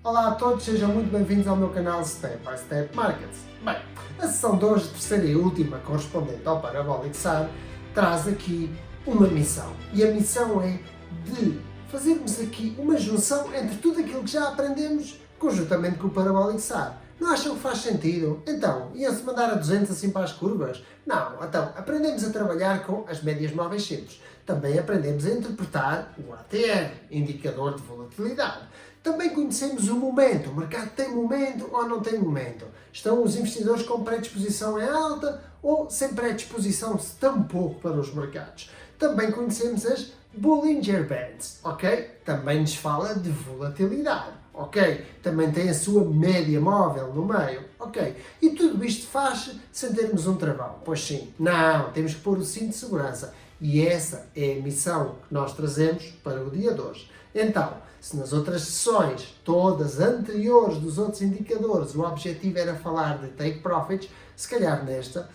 Olá a todos, sejam muito bem-vindos ao meu canal Step by Step Markets. Bem, a sessão de hoje, terceira e última, correspondente ao Parabolic SAR, traz aqui uma missão. E a missão é de fazermos aqui uma junção entre tudo aquilo que já aprendemos conjuntamente com o Parabolic SAR. Não acham que faz sentido? Então, iam-se mandar a 200 assim para as curvas? Não, então, aprendemos a trabalhar com as médias móveis simples. Também aprendemos a interpretar o ATR, Indicador de Volatilidade. Também conhecemos o momento. O mercado tem momento ou não tem momento? Estão os investidores com predisposição em alta ou sem predisposição tão pouco para os mercados? Também conhecemos as Bollinger Bands, ok? Também nos fala de volatilidade, ok? Também tem a sua média móvel no meio, ok? E tudo isto faz sem termos um travão? Pois sim. Não, temos que pôr o cinto de segurança. E essa é a missão que nós trazemos para o dia de hoje. Então, se nas outras sessões, todas anteriores dos outros indicadores, o objetivo era falar de take profits, se calhar nesta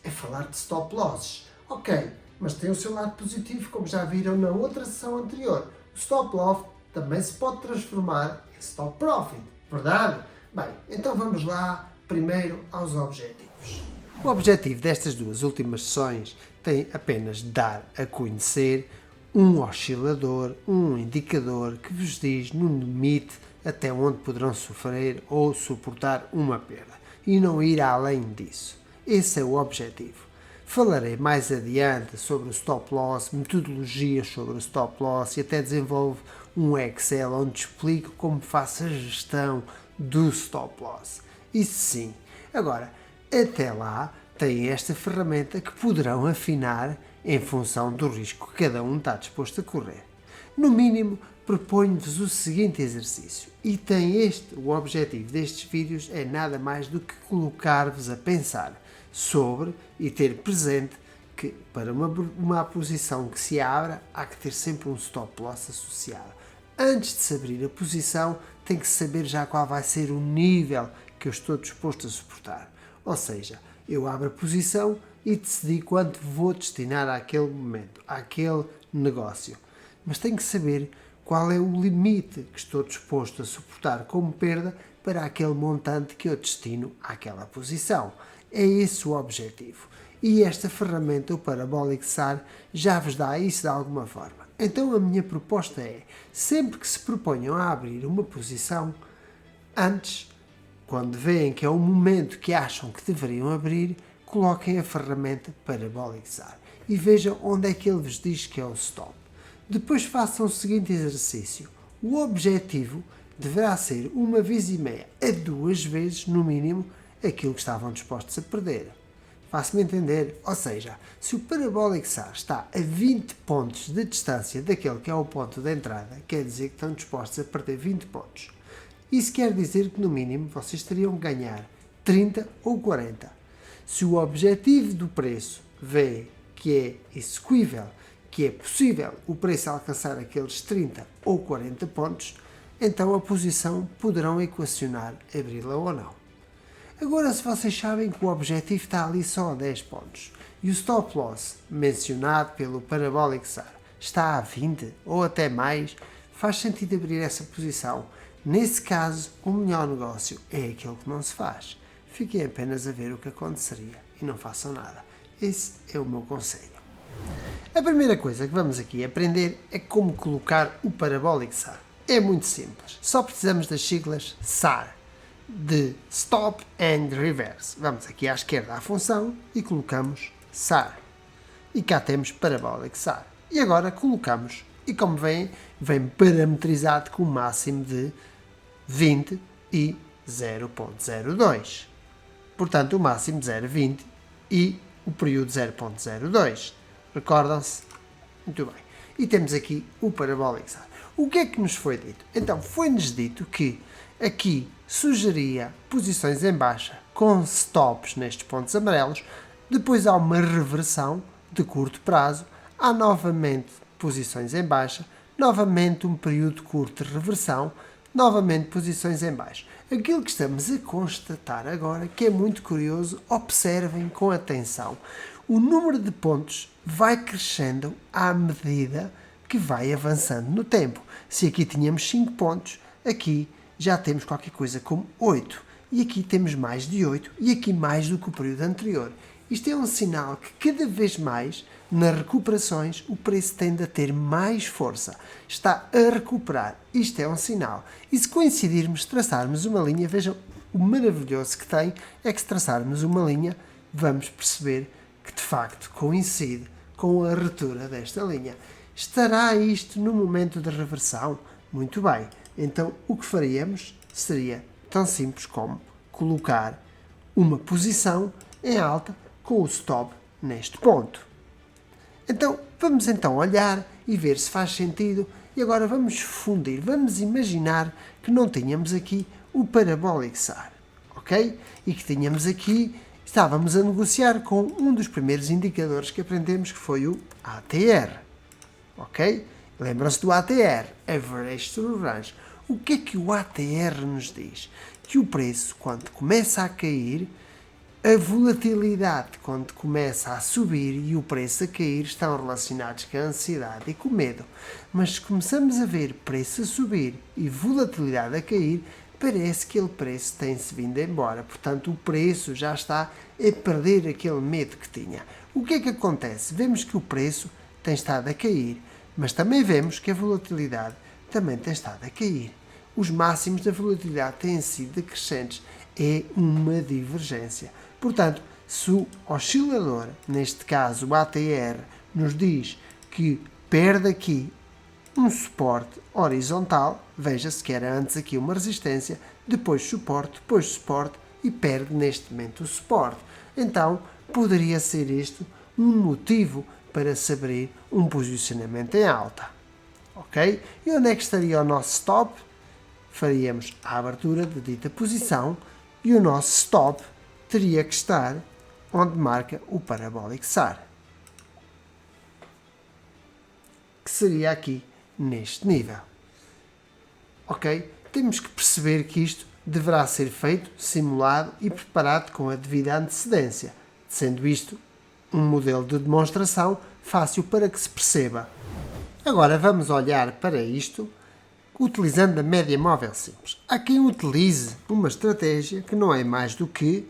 é falar de stop losses. Ok, mas tem o seu lado positivo, como já viram na outra sessão anterior. O stop loss também se pode transformar em stop profit, verdade? Bem, então vamos lá primeiro aos objetivos. O objetivo destas duas últimas sessões tem apenas de dar a conhecer um oscilador, um indicador que vos diz no limite até onde poderão sofrer ou suportar uma perda e não ir além disso. Esse é o objetivo. Falarei mais adiante sobre o stop loss, metodologias sobre o stop loss e até desenvolvo um Excel onde explico como faço a gestão do stop loss. Isso sim. Agora, até lá, têm esta ferramenta que poderão afinar em função do risco que cada um está disposto a correr. No mínimo, proponho-vos o seguinte exercício, e o objetivo destes vídeos é nada mais do que colocar-vos a pensar sobre e ter presente que para uma posição que se abra, há que ter sempre um stop loss associado. Antes de se abrir a posição, tem que saber já qual vai ser o nível que eu estou disposto a suportar. Ou seja, eu abro a posição e decidi quanto vou destinar àquele momento, àquele negócio. Mas tenho que saber qual é o limite que estou disposto a suportar como perda para aquele montante que eu destino àquela posição. É esse o objetivo. E esta ferramenta, o Parabolic SAR, já vos dá isso de alguma forma. Então a minha proposta é, sempre que se proponham a abrir uma posição, antes, quando veem que é o momento que acham que deveriam abrir, coloquem a ferramenta Parabolic SAR e vejam onde é que ele vos diz que é o stop. Depois façam o seguinte exercício. O objetivo deverá ser 1,5 a 2 vezes, no mínimo, aquilo que estavam dispostos a perder. Faço-me entender? Ou seja, se o Parabolic SAR está a 20 pontos de distância daquele que é o ponto de entrada, quer dizer que estão dispostos a perder 20 pontos. Isso quer dizer que, no mínimo, vocês teriam que ganhar 30 ou 40. Se o objetivo do preço vê que é execuível, que é possível o preço alcançar aqueles 30 ou 40 pontos, então a posição poderão equacionar abri-la ou não. Agora, se vocês sabem que o objetivo está ali só a 10 pontos e o stop loss mencionado pelo Parabolic SAR está a 20 ou até mais, faz sentido abrir essa posição. Nesse caso, o melhor negócio é aquele que não se faz. Fiquem apenas a ver o que aconteceria e não façam nada. Esse é o meu conselho. A primeira coisa que vamos aqui aprender é como colocar o Parabolic SAR. É muito simples. Só precisamos das siglas SAR, de Stop and Reverse. Vamos aqui à esquerda à função e colocamos SAR. E cá temos Parabolic SAR. E agora colocamos, e como veem, vem parametrizado com o máximo de 20 e 0.02. Portanto, o máximo de 0,20 e o período 0.02. Recordam-se? Muito bem. E temos aqui o Parabolic SAR. O que é que nos foi dito? Então, foi-nos dito que aqui sugeria posições em baixa com stops nestes pontos amarelos, depois há uma reversão de curto prazo, há novamente posições em baixa, novamente um período curto de reversão, novamente posições em baixo. Aquilo que estamos a constatar agora, que é muito curioso, observem com atenção. O número de pontos vai crescendo à medida que vai avançando no tempo. Se aqui tínhamos 5 pontos, aqui já temos qualquer coisa como 8. E aqui temos mais de 8 e aqui mais do que o período anterior. Isto é um sinal que cada vez mais, nas recuperações, o preço tende a ter mais força. Está a recuperar. Isto é um sinal. E se coincidirmos, traçarmos uma linha, vejam, o maravilhoso que tem é que se traçarmos uma linha, vamos perceber que de facto coincide com a ruptura desta linha. Estará isto no momento de reversão? Muito bem. Então o que faríamos seria tão simples como colocar uma posição em alta com o stop neste ponto. Então vamos olhar e ver se faz sentido e agora vamos fundir, vamos imaginar que não tínhamos aqui o Parabolic SAR, ok? E que tínhamos aqui, estávamos a negociar com um dos primeiros indicadores que aprendemos que foi o ATR, ok? Lembram-se do ATR, Average True Range. O que é que o ATR nos diz? Que o preço, quando começa a cair, a volatilidade, quando começa a subir e o preço a cair, estão relacionados com a ansiedade e com o medo. Mas se começamos a ver preço a subir e volatilidade a cair, parece que aquele preço tem-se vindo embora. Portanto, o preço já está a perder aquele medo que tinha. O que é que acontece? Vemos que o preço tem estado a cair, mas também vemos que a volatilidade também tem estado a cair. Os máximos da volatilidade têm sido decrescentes. É uma divergência. Portanto, se o oscilador, neste caso o ATR, nos diz que perde aqui um suporte horizontal, veja-se que era antes aqui uma resistência, depois suporte e perde neste momento o suporte. Então, poderia ser isto um motivo para se abrir um posicionamento em alta. Ok? E onde é que estaria o nosso stop? Faríamos a abertura de dita posição e o nosso stop teria que estar onde marca o Parabolic SAR, que seria aqui neste nível. Ok? Temos que perceber que isto deverá ser feito, simulado e preparado com a devida antecedência, sendo isto um modelo de demonstração fácil para que se perceba. Agora vamos olhar para isto utilizando a média móvel simples. Há quem utilize uma estratégia que não é mais do que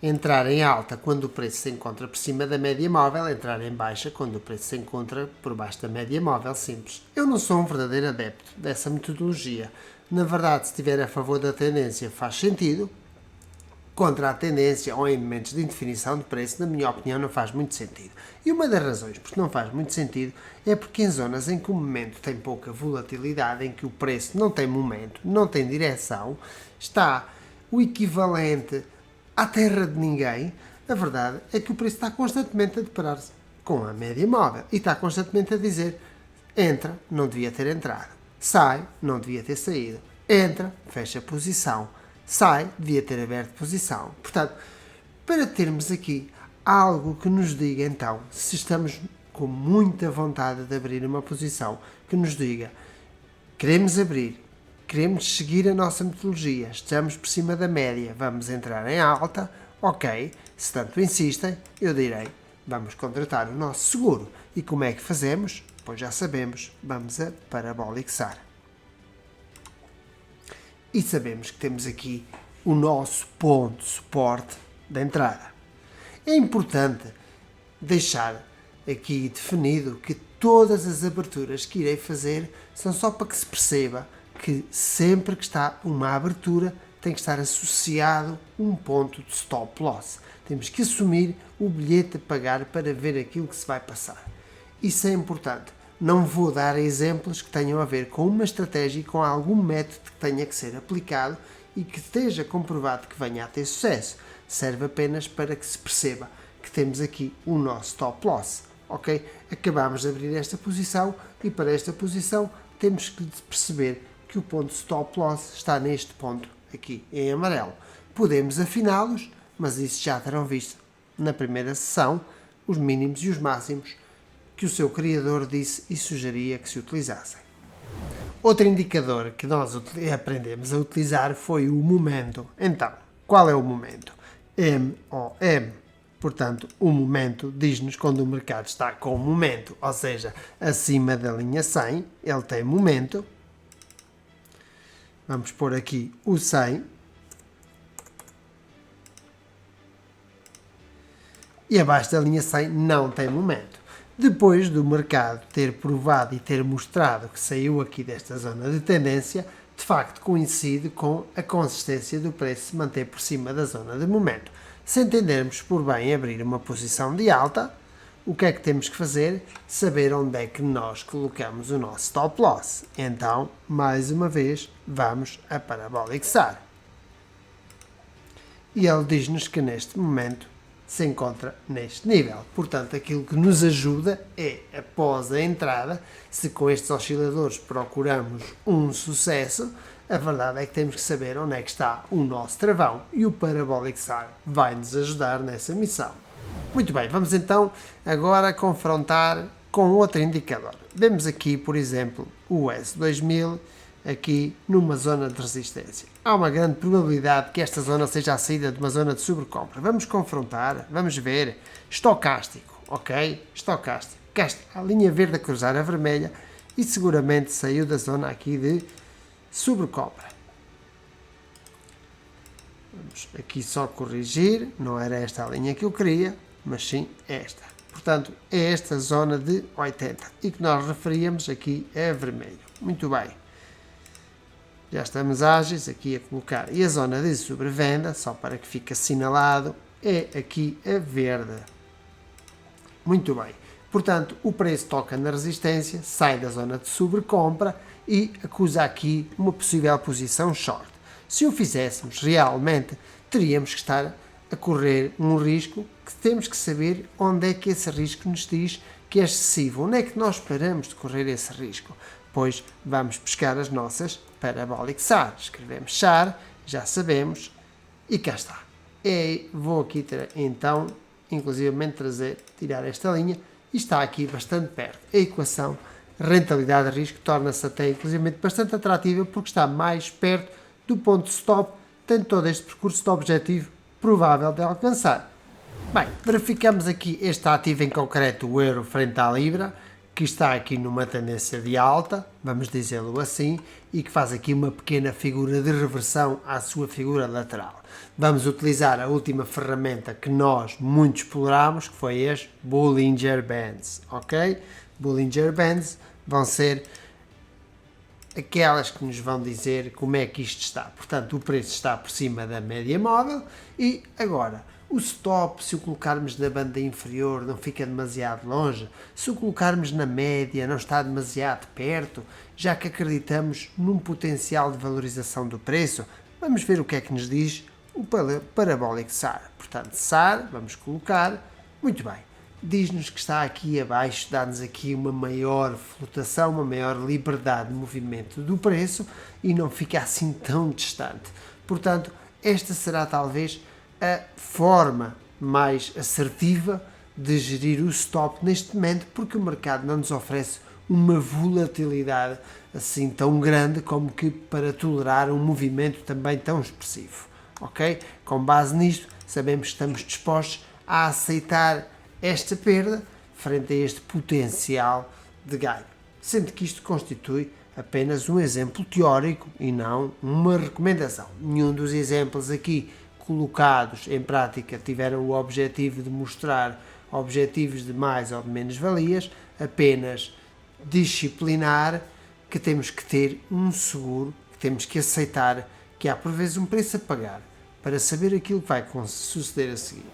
entrar em alta quando o preço se encontra por cima da média móvel, entrar em baixa quando o preço se encontra por baixo da média móvel simples. Eu não sou um verdadeiro adepto dessa metodologia. Na verdade, se estiver a favor da tendência faz sentido, contra a tendência ou em momentos de indefinição de preço, na minha opinião, não faz muito sentido. E uma das razões por que não faz muito sentido é porque em zonas em que o momento tem pouca volatilidade, em que o preço não tem momento, não tem direção, está o equivalente à terra de ninguém, a verdade é que o preço está constantemente a deparar-se com a média móvel e está constantemente a dizer: entra, não devia ter entrado, sai, não devia ter saído, entra, fecha a posição, sai, devia ter aberto posição. Portanto, para termos aqui algo que nos diga então se estamos com muita vontade de abrir uma posição, que nos diga: queremos abrir, queremos seguir a nossa metodologia, estamos por cima da média, vamos entrar em alta, ok, se tanto insistem, eu direi, vamos contratar o nosso seguro. E como é que fazemos? Pois já sabemos, vamos a Parabolic SAR. E sabemos que temos aqui o nosso ponto de suporte da entrada. É importante deixar aqui definido que todas as aberturas que irei fazer são só para que se perceba que sempre que está uma abertura tem que estar associado um ponto de stop loss. Temos que assumir o bilhete a pagar para ver aquilo que se vai passar. Isso é importante. Não vou dar exemplos que tenham a ver com uma estratégia e com algum método que tenha que ser aplicado e que esteja comprovado que venha a ter sucesso. Serve apenas para que se perceba que temos aqui o nosso stop loss. Ok? Acabamos de abrir esta posição e para esta posição temos que perceber que o ponto de stop loss está neste ponto aqui em amarelo. Podemos afiná-los, mas isso já terão visto na primeira sessão, os mínimos e os máximos que o seu criador disse e sugeria que se utilizassem. Outro indicador que nós aprendemos a utilizar foi o momento. Então, qual é o momento? MOM. Portanto, o momento diz-nos quando o mercado está com momento, ou seja, acima da linha 100, ele tem momento. Vamos pôr aqui o 100. E abaixo da linha 100 não tem momento. Depois do mercado ter provado e ter mostrado que saiu aqui desta zona de tendência, de facto coincide com a consistência do preço se manter por cima da zona de momento. Se entendermos por bem abrir uma posição de alta, o que é que temos que fazer? Saber onde é que nós colocamos o nosso stop loss. Então, mais uma vez, vamos a Parabolic SAR. E ele diz-nos que neste momento se encontra neste nível. Portanto, aquilo que nos ajuda é, após a entrada, se com estes osciladores procuramos um sucesso, a verdade é que temos que saber onde é que está o nosso travão e o Parabolic SAR vai nos ajudar nessa missão. Muito bem, vamos então agora confrontar com outro indicador. Vemos aqui, por exemplo, o S2000 aqui numa zona de resistência. Há uma grande probabilidade que esta zona seja a saída de uma zona de sobrecompra. Vamos confrontar, vamos ver. Estocástico, ok? Estocástico. Cá está a linha verde a cruzar a vermelha e seguramente saiu da zona aqui de sobrecompra. Vamos aqui só corrigir, não era esta a linha que eu queria, mas sim esta. Portanto, é esta zona de 80 e que nós referíamos aqui a vermelho. Muito bem. Já estamos ágeis aqui a colocar. E a zona de sobrevenda, só para que fique assinalado, é aqui a verde. Muito bem. Portanto, o preço toca na resistência, sai da zona de sobrecompra e acusa aqui uma possível posição short. Se o fizéssemos realmente, teríamos que estar a correr um risco que temos que saber onde é que esse risco nos diz que é excessivo. Onde é que nós paramos de correr esse risco? Pois vamos pescar as nossas Parabolic SAR. Escrevemos SAR, já sabemos, e cá está. E vou aqui então, inclusivamente tirar esta linha, e está aqui bastante perto. A equação rentabilidade-risco torna-se até inclusivamente bastante atrativa porque está mais perto do ponto de stop, tem todo este percurso de objetivo provável de alcançar. Bem, verificamos aqui este ativo em concreto, o euro frente à libra, que está aqui numa tendência de alta, vamos dizê-lo assim, e que faz aqui uma pequena figura de reversão à sua figura lateral. Vamos utilizar a última ferramenta que nós muito exploramos, que foi as Bollinger Bands, ok? Bollinger Bands vão ser aquelas que nos vão dizer como é que isto está. Portanto, o preço está por cima da média móvel e agora o stop, se o colocarmos na banda inferior, não fica demasiado longe. Se o colocarmos na média, não está demasiado perto, já que acreditamos num potencial de valorização do preço. Vamos ver o que é que nos diz o Parabolic SAR. Portanto, SAR, vamos colocar. Muito bem. Diz-nos que está aqui abaixo, dá-nos aqui uma maior flutuação, uma maior liberdade de movimento do preço e não fica assim tão distante. Portanto, esta será talvez a forma mais assertiva de gerir o stop neste momento, porque o mercado não nos oferece uma volatilidade assim tão grande como que para tolerar um movimento também tão expressivo, ok? Com base nisto, sabemos que estamos dispostos a aceitar esta perda frente a este potencial de ganho, sendo que isto constitui apenas um exemplo teórico e não uma recomendação. Nenhum dos exemplos aqui colocados em prática tiveram o objetivo de mostrar objetivos de mais ou de menos valias, apenas disciplinar que temos que ter um seguro, que temos que aceitar que há por vezes um preço a pagar para saber aquilo que vai suceder a seguir.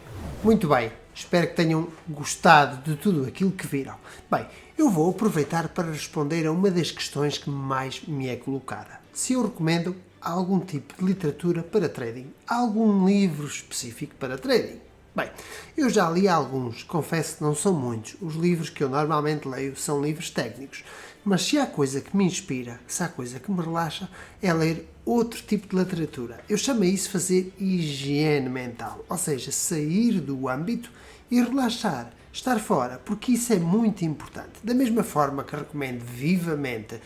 Muito bem, espero que tenham gostado de tudo aquilo que viram. Bem, eu vou aproveitar para responder a uma das questões que mais me é colocada. Se eu recomendo algum tipo de literatura para trading, algum livro específico para trading. Bem, eu já li alguns, confesso que não são muitos. Os livros que eu normalmente leio são livros técnicos, mas se há coisa que me inspira, se há coisa que me relaxa, é ler outro tipo de literatura. Eu chamo isso de fazer higiene mental, ou seja, sair do âmbito e relaxar, estar fora, porque isso é muito importante. Da mesma forma que recomendo vivamente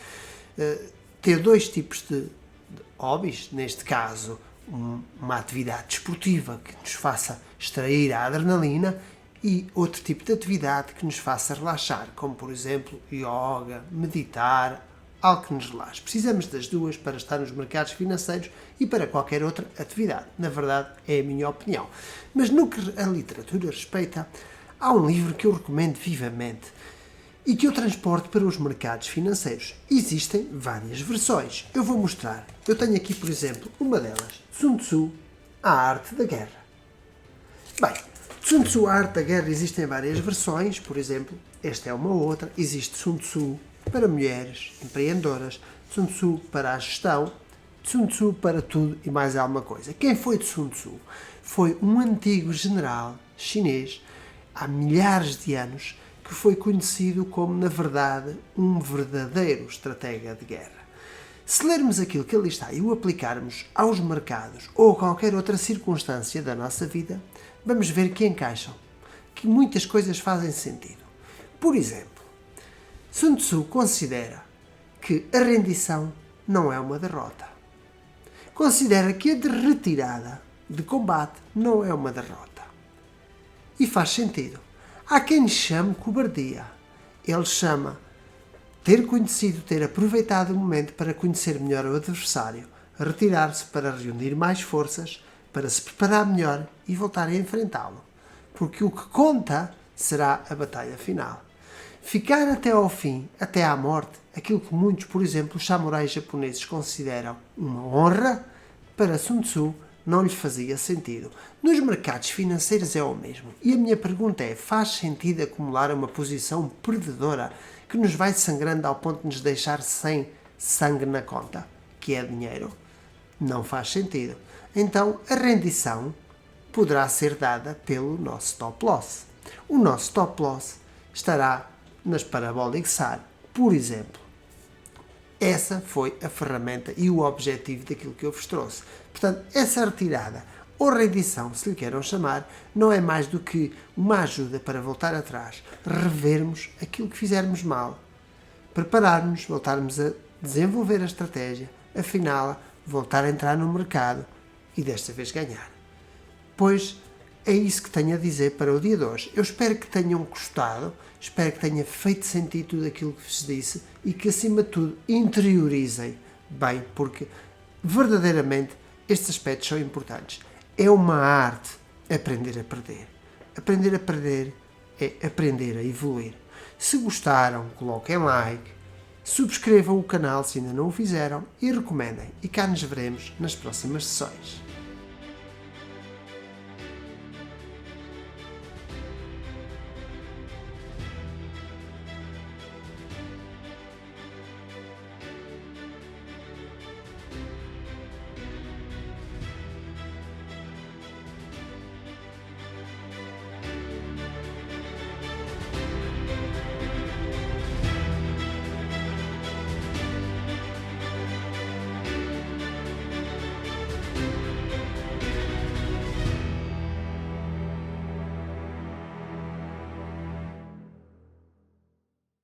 ter dois tipos de hobbies, neste caso uma atividade desportiva que nos faça extrair a adrenalina e outro tipo de atividade que nos faça relaxar, como por exemplo yoga, meditar algo que nos relaxe. Precisamos das duas para estar nos mercados financeiros e para qualquer outra atividade. Na verdade, é a minha opinião. Mas no que a literatura respeita, há um livro que eu recomendo vivamente e que eu transporto para os mercados financeiros. Existem várias versões. Eu vou mostrar. Eu tenho aqui, por exemplo, uma delas. Sun Tzu, A Arte da Guerra. Bem, Sun Tzu, A Arte da Guerra, existem várias versões. Por exemplo, esta é uma outra. Existe Sun Tzu para mulheres empreendedoras, Sun Tzu para a gestão, Sun Tzu para tudo e mais alguma coisa. Quem foi de Sun Tzu? Foi um antigo general chinês, há milhares de anos, que foi conhecido como, na verdade, um verdadeiro estratega de guerra. Se lermos aquilo que ali está e o aplicarmos aos mercados ou a qualquer outra circunstância da nossa vida, vamos ver que encaixam, que muitas coisas fazem sentido. Por exemplo, Sun Tzu considera que a rendição não é uma derrota. Considera que a retirada de combate não é uma derrota. E faz sentido. Há quem lhe chame cobardia. Ele chama ter conhecido, ter aproveitado o momento para conhecer melhor o adversário, retirar-se para reunir mais forças, para se preparar melhor e voltar a enfrentá-lo. Porque o que conta será a batalha final. Ficar até ao fim, até à morte, aquilo que muitos, por exemplo, os samurais japoneses consideram uma honra, para Sun Tzu não lhe fazia sentido. Nos mercados financeiros é o mesmo. E a minha pergunta é, faz sentido acumular uma posição perdedora que nos vai sangrando ao ponto de nos deixar sem sangue na conta, que é dinheiro? Não faz sentido. Então, a rendição poderá ser dada pelo nosso stop loss. O nosso stop loss estará nas Parabolic SAR, por exemplo. Essa foi a ferramenta e o objetivo daquilo que eu vos trouxe. Portanto, essa retirada ou rendição, se lhe queiram chamar, não é mais do que uma ajuda para voltar atrás, revermos aquilo que fizermos mal, prepararmos, voltarmos a desenvolver a estratégia, afinal, voltar a entrar no mercado e desta vez ganhar. Pois é isso que tenho a dizer para o dia de hoje. Eu espero que tenham gostado, espero que tenha feito sentido tudo aquilo que vos disse e que, acima de tudo, interiorizem bem, porque verdadeiramente estes aspectos são importantes. É uma arte aprender a perder. Aprender a perder é aprender a evoluir. Se gostaram, coloquem like, subscrevam o canal se ainda não o fizeram e recomendem. E cá nos veremos nas próximas sessões.